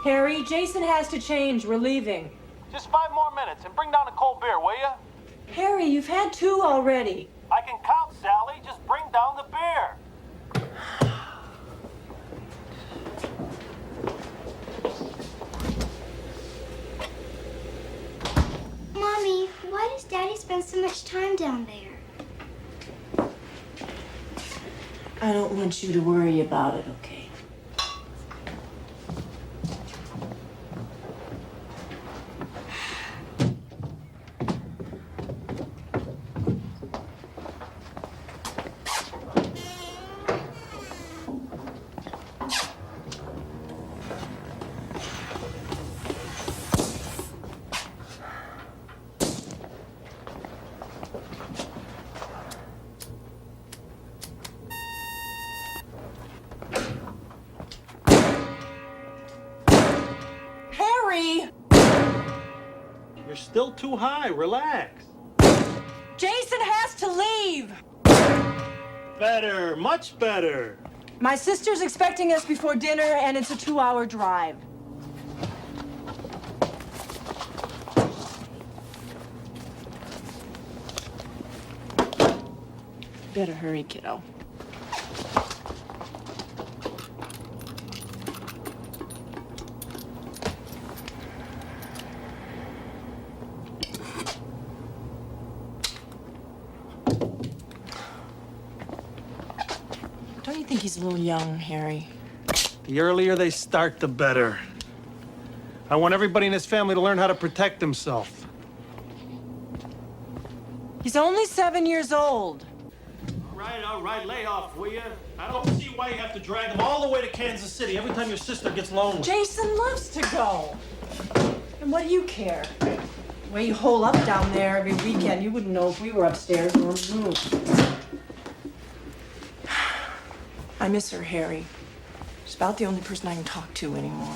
Harry, Jason has to change. We're leaving. Just 5 more minutes and bring down a cold beer, will you? Harry, you've had 2 already. I can count, Sally. Just bring down the beer. Mommy, why does Daddy spend so much time down there? I don't want you to worry about it, okay? You're still too high. Relax. Jason has to leave! Better. Much better. My sister's expecting us before dinner, and it's a 2-hour drive. Better hurry, kiddo. Don't you think he's a little young, Harry? The earlier they start, the better. I want everybody in his family to learn how to protect himself. He's only 7 years old. All right, lay off, will you? I don't see why you have to drag him all the way to Kansas City every time your sister gets lonely. Jason loves to go. And what do you care? The way you hole up down there every weekend, you wouldn't know if we were upstairs or on the roof. I miss her, Harry. She's about the only person I can talk to anymore.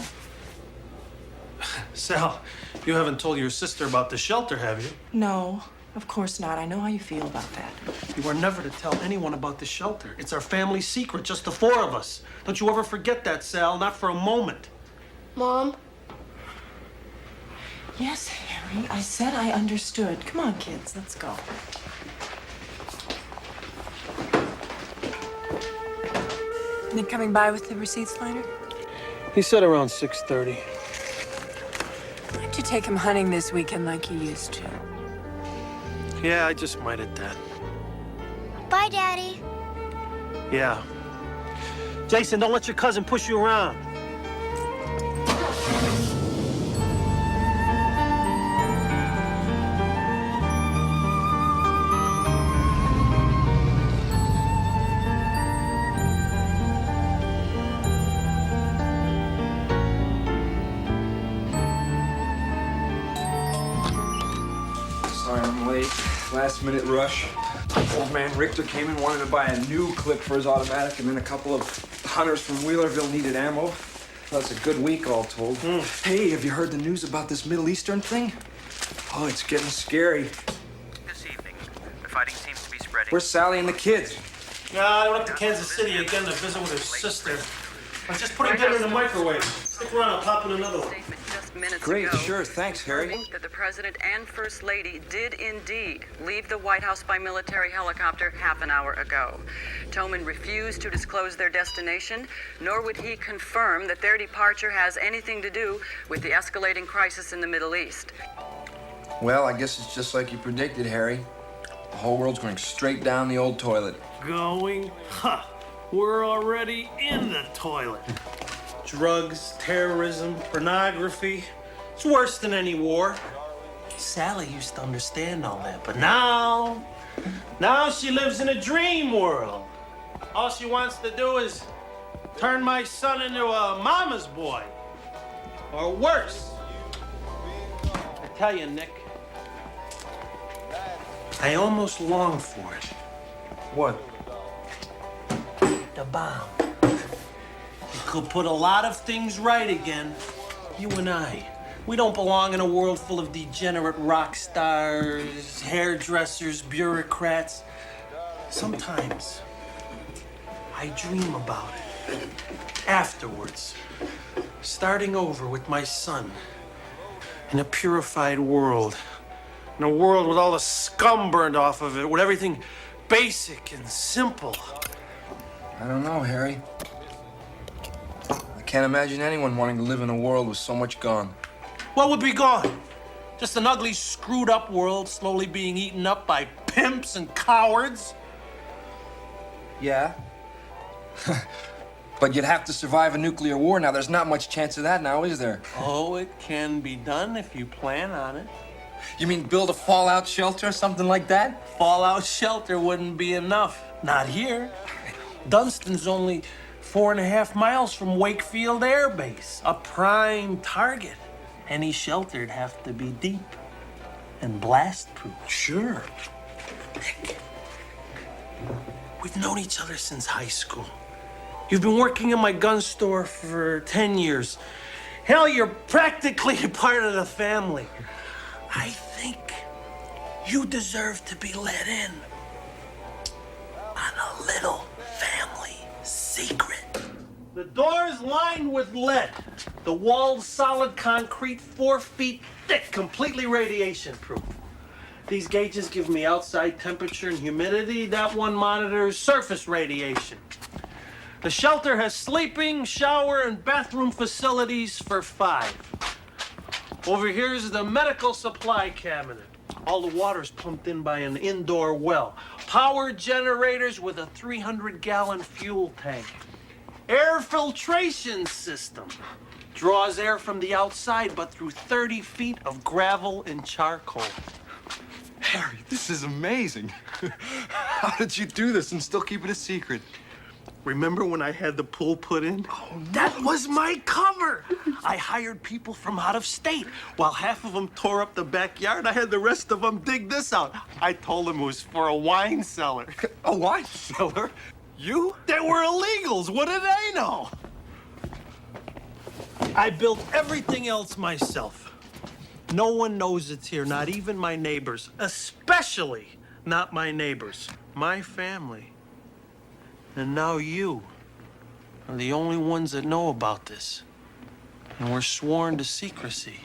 Sal, you haven't told your sister about the shelter, have you? No, of course not. I know how you feel about that. You are never to tell anyone about the shelter. It's our family secret, just the 4 of us. Don't you ever forget that, Sal, not for a moment. Mom? Yes, Harry, I said I understood. Come on, kids, let's go. They coming by with the receipts later? He said around 6:30. Why don't you take him hunting this weekend like you used to? Yeah, I just might at that. Bye, Daddy. Yeah. Jason, don't let your cousin push you around. Sorry I'm late. Last minute rush. Old man Richter came in, wanted to buy a new clip for his automatic, and then a couple of hunters from Wheelerville needed ammo. Well, it's a good week, all told. Hey, have you heard the news about this Middle Eastern thing? Oh, it's getting scary. This evening, the fighting seems to be spreading. Where's Sally and the kids? I went up to Kansas City again to visit with her sister. I was just putting dinner in the microwave. Stick around, I'll pop in another one. Statement just minutes Great, ago, sure, thanks, Harry. confirming that the President and First Lady did indeed leave the White House by military helicopter half an hour ago. Toman refused to disclose their destination, nor would he confirm that their departure has anything to do with the escalating crisis in the Middle East. Well, I guess it's just like you predicted, Harry. The whole world's going straight down the old toilet. Going? Ha! We're already in the toilet. Drugs, terrorism, pornography. It's worse than any war. Sally used to understand all that, but now she lives in a dream world. All she wants to do is turn my son into a mama's boy. Or worse. I tell you, Nick, I almost long for it. What? The bomb. It could put a lot of things right again. You and I. We don't belong in a world full of degenerate rock stars, hairdressers, bureaucrats. Sometimes I dream about it. Afterwards, starting over with my son in a purified world. In a world with all the scum burned off of it, with everything basic and simple. I don't know, Harry. I can't imagine anyone wanting to live in a world with so much gone. What would be gone? Just an ugly, screwed up world slowly being eaten up by pimps and cowards? Yeah. But you'd have to survive a nuclear war. Now, there's not much chance of that now, is there? Oh, it can be done if you plan on it. You mean build a fallout shelter or something like that? Fallout shelter wouldn't be enough. Not here. Dunstan's only 4.5 miles from Wakefield Air Base, a prime target. Any shelter'd have to be deep and blast-proof. Sure. Nick, we've known each other since high school. You've been working in my gun store for 10 years. Hell, you're practically a part of the family. I think you deserve to be let in on a little family secret. The door's lined with lead. The wall's solid concrete, 4 feet thick, completely radiation-proof. These gauges give me outside temperature and humidity. That one monitors surface radiation. The shelter has sleeping, shower, and bathroom facilities for 5. Over here is the medical supply cabinet. All the water's pumped in by an indoor well. Power generators with a 300-gallon fuel tank. Air filtration system. Draws air from the outside, but through 30 feet of gravel and charcoal. Harry, this is amazing. How did you do this and still keep it a secret? Remember when I had the pool put in? Oh, no. That was my cover. I hired people from out of state. While half of them tore up the backyard, I had the rest of them dig this out. I told them it was for a wine cellar. A wine cellar? You? They were illegals. What did they know? I built everything else myself. No one knows it's here, not even my neighbors. Especially not my neighbors. My family. And now you are the only ones that know about this. And we're sworn to secrecy.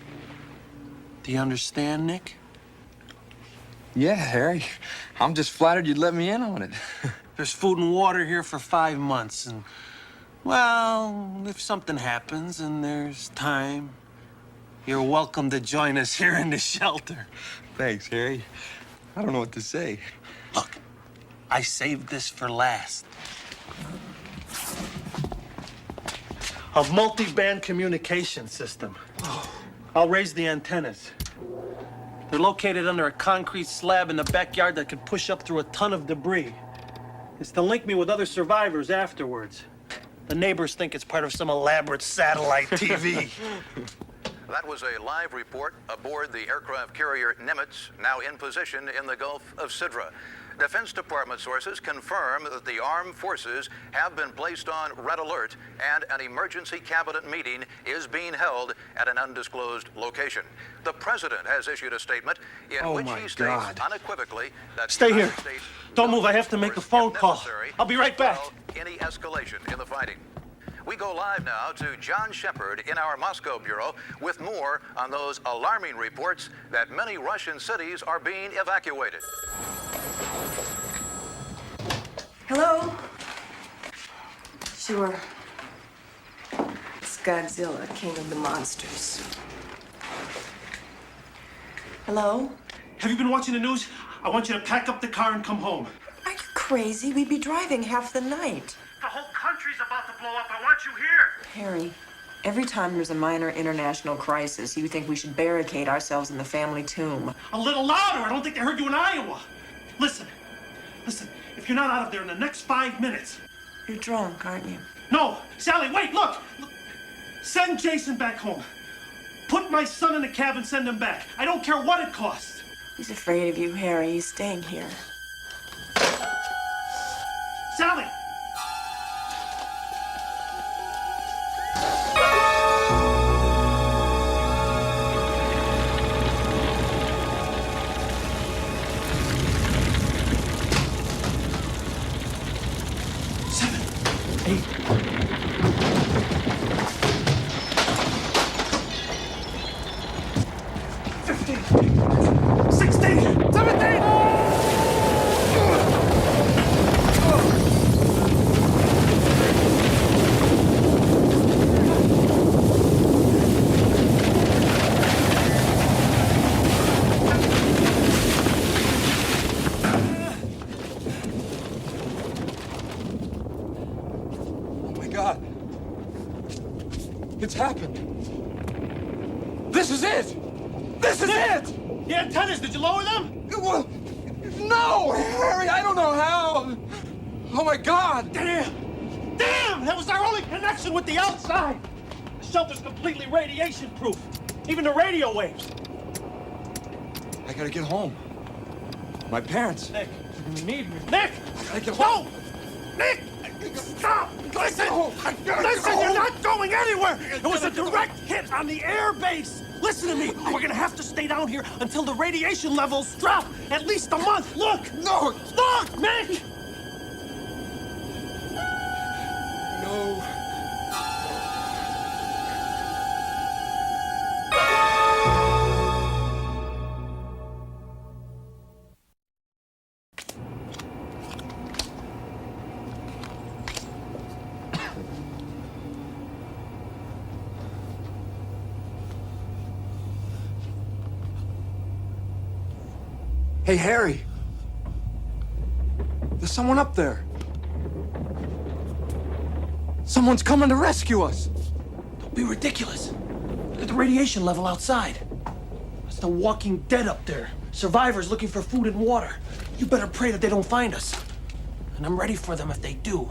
Do you understand, Nick? Yeah, Harry. I'm just flattered you'd let me in on it. There's food and water here for 5 months, and, well, if something happens and there's time, you're welcome to join us here in the shelter. Thanks, Harry. I don't know what to say. Look, I saved this for last. A multi-band communication system. I'll raise the antennas. They're located under a concrete slab in the backyard that could push up through a ton of debris. It's to link me with other survivors afterwards. The neighbors think it's part of some elaborate satellite TV. That was a live report aboard the aircraft carrier Nimitz, now in position in the Gulf of Sidra. Defense Department sources confirm that the armed forces have been placed on red alert and an emergency cabinet meeting is being held at an undisclosed location. The president has issued a statement in which he states unequivocally that Stay the here. United States Don't move. I have to make a phone call. I'll be right back. Any escalation in the fighting. We go live now to John Shepard in our Moscow bureau with more on those alarming reports that many Russian cities are being evacuated. Hello? Sure. It's Godzilla, king of the monsters. Hello? Have you been watching the news? I want you to pack up the car and come home. Are you crazy? We'd be driving half the night. The whole country's about to blow up. I want you here. Harry, every time there's a minor international crisis, you think we should barricade ourselves in the family tomb. A little louder. I don't think they heard you in Iowa. Listen. If you're not out of there in the next 5 minutes. You're drunk, aren't you? No. Sally, wait, look. Send Jason back home. Put my son in a cab and send him back. I don't care what it costs. He's afraid of you, Harry. He's staying here. Sally! It's happened. This is it! This is it! The antennas, did you lower them? Well, no, Harry, I don't know how. Oh my God! Damn! Damn! That was our only connection with the outside! The shelter's completely radiation-proof. Even the radio waves. I gotta get home. My parents. Nick, you need me. Nick! I gotta get home. No! Nick! Stop! Listen! Listen, you're not going anywhere! It was a direct hit on the air base! Listen to me! We're gonna have to stay down here until the radiation levels drop! At least a month! Look! No! Look, Nick! No. Hey, Harry. There's someone up there. Someone's coming to rescue us. Don't be ridiculous. Look at the radiation level outside. It's the walking dead up there. Survivors looking for food and water. You better pray that they don't find us. And I'm ready for them if they do.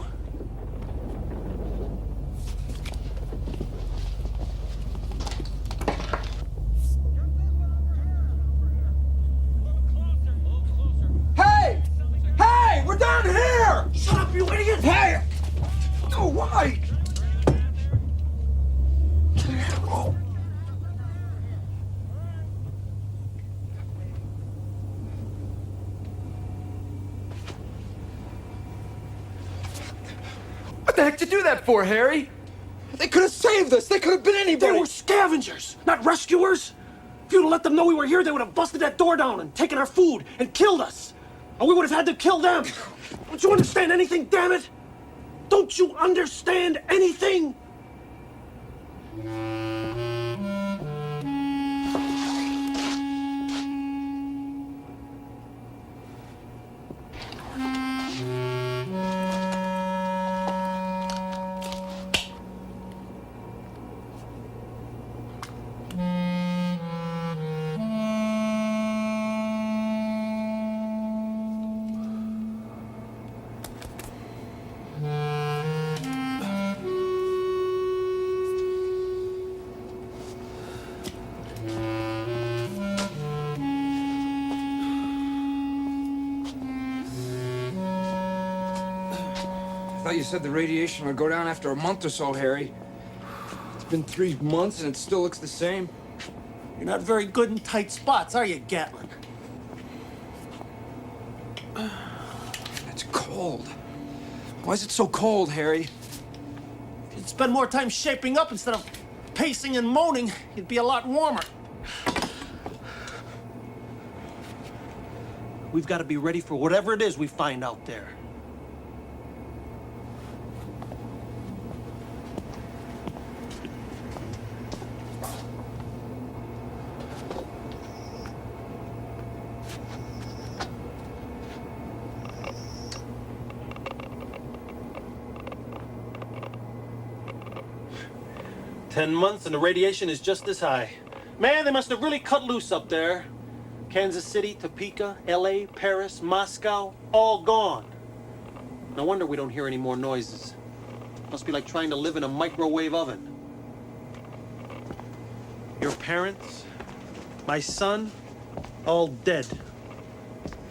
We're down here! Shut up, you idiot! Hey! Oh, why? Oh. What the heck did you do that for, Harry? They could have saved us. They could have been anybody. They were scavengers, not rescuers. If you'd have let them know we were here, they would have busted that door down and taken our food and killed us. Or we would have had to kill them. Don't you understand anything, damn it? Don't you understand anything? I thought you said the radiation would go down after a month or so, Harry. It's been 3 months and it still looks the same. You're not very good in tight spots, are you, Gatlin? It's cold. Why is it so cold, Harry? If you'd spend more time shaping up instead of pacing and moaning, you'd be a lot warmer. We've got to be ready for whatever it is we find out there. "10 months and the radiation is just this high. Man, they must have really cut loose up there. Kansas City, Topeka, LA, Paris, Moscow, all gone. No wonder we don't hear any more noises. Must be like trying to live in a microwave oven." Your parents, my son, all dead.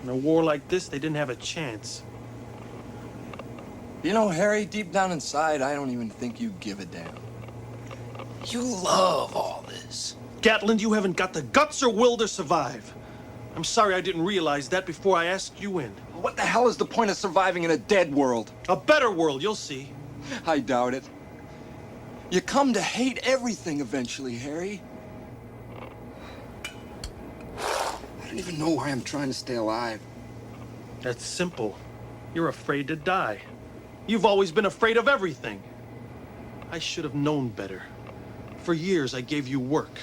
In a war like this, they didn't have a chance. You know, Harry, deep down inside, I don't even think you give a damn. You love all this. Gatland, you haven't got the guts or will to survive. I'm sorry I didn't realize that before I asked you in. What the hell is the point of surviving in a dead world? A better world, you'll see. I doubt it. You come to hate everything eventually, Harry. I don't even know why I'm trying to stay alive. That's simple. You're afraid to die. You've always been afraid of everything. I should have known better. For years, I gave you work.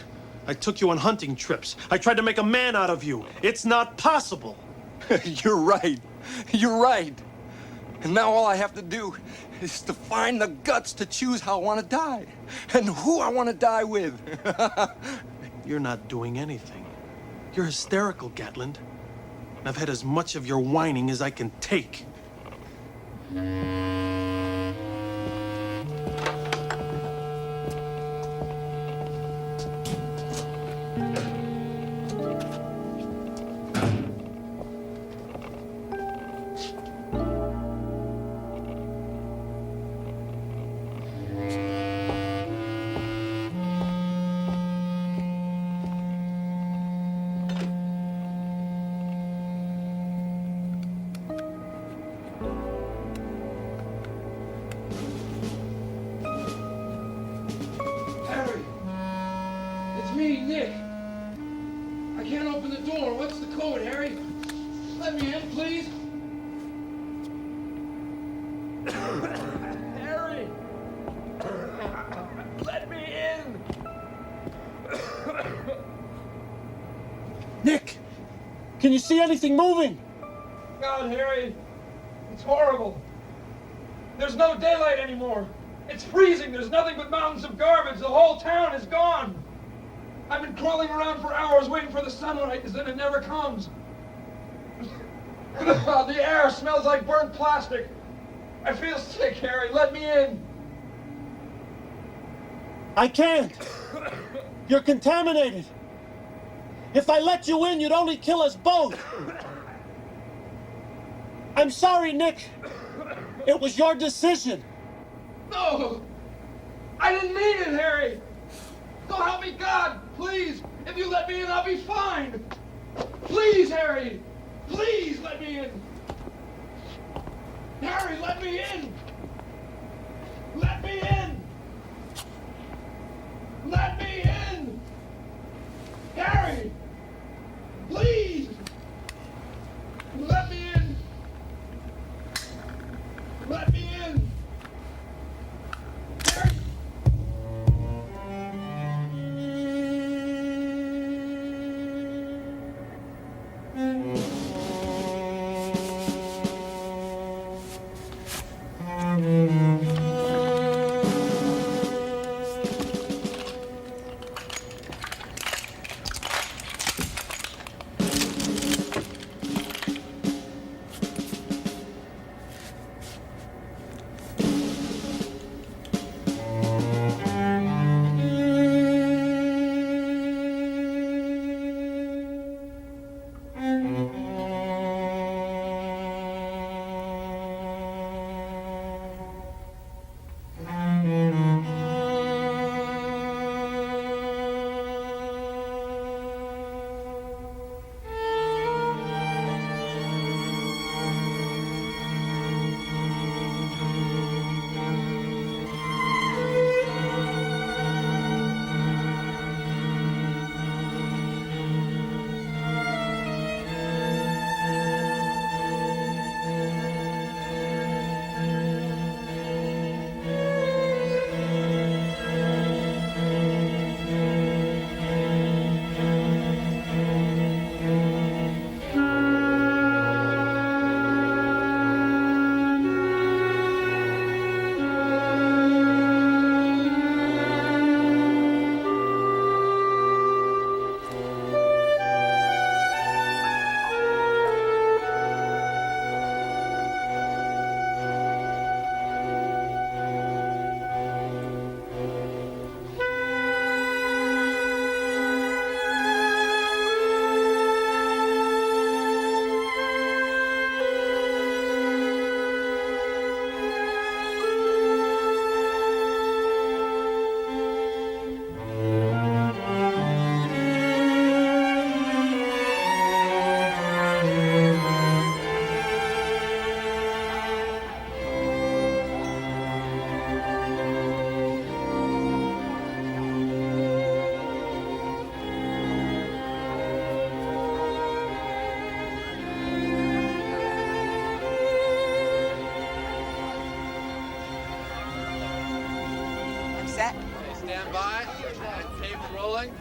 I took you on hunting trips. I tried to make a man out of you. It's not possible. You're right. You're right. And now all I have to do is to find the guts to choose how I want to die. And who I want to die with. You're not doing anything. You're hysterical, Gatland. I've had as much of your whining as I can take. Harry! It's me, Nick. I can't open the door. What's the code, Harry? Let me in, please. Harry! Let me in! Nick! Can you see anything moving? God, Harry, it's horrible. There's no daylight anymore. It's freezing. There's nothing but mountains of garbage. The whole town is gone. I've been crawling around for hours waiting for the sunlight, and it never comes. The air smells like burnt plastic. I feel sick, Harry. Let me in. I can't. You're contaminated. If I let you in, you'd only kill us both. I'm sorry, Nick. It was your decision. No! I didn't mean it, Harry! So help me God, please! If you let me in, I'll be fine! Please, Harry! Please let me in! Harry, let me in! Let me in! Let me in! Harry! Please! Let me in! Let me in! Harry!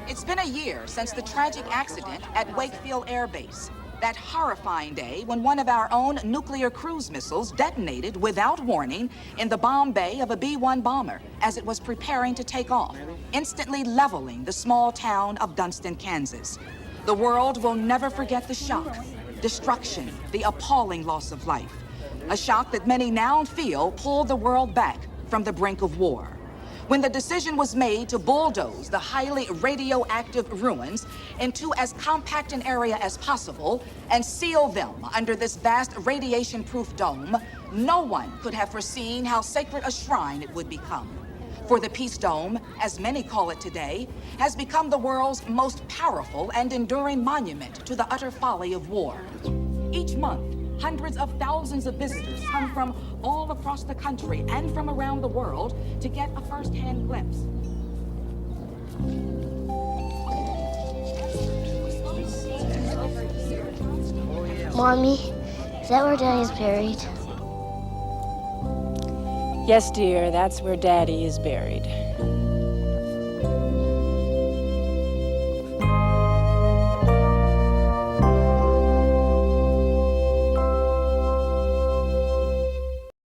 It's been a year since the tragic accident at Wakefield Air Base. That horrifying day when one of our own nuclear cruise missiles detonated without warning in the bomb bay of a B-1 bomber as it was preparing to take off, instantly leveling the small town of Dunston, Kansas. The world will never forget the shock, destruction, the appalling loss of life. A shock that many now feel pulled the world back from the brink of war. When the decision was made to bulldoze the highly radioactive ruins into as compact an area as possible and seal them under this vast radiation-proof dome, no one could have foreseen how sacred a shrine it would become. For the Peace Dome, as many call it today, has become the world's most powerful and enduring monument to the utter folly of war. Each month, hundreds of thousands of visitors come from all across the country and from around the world to get a first-hand glimpse. Mommy, is that where Daddy's buried? Yes, dear, that's where Daddy is buried.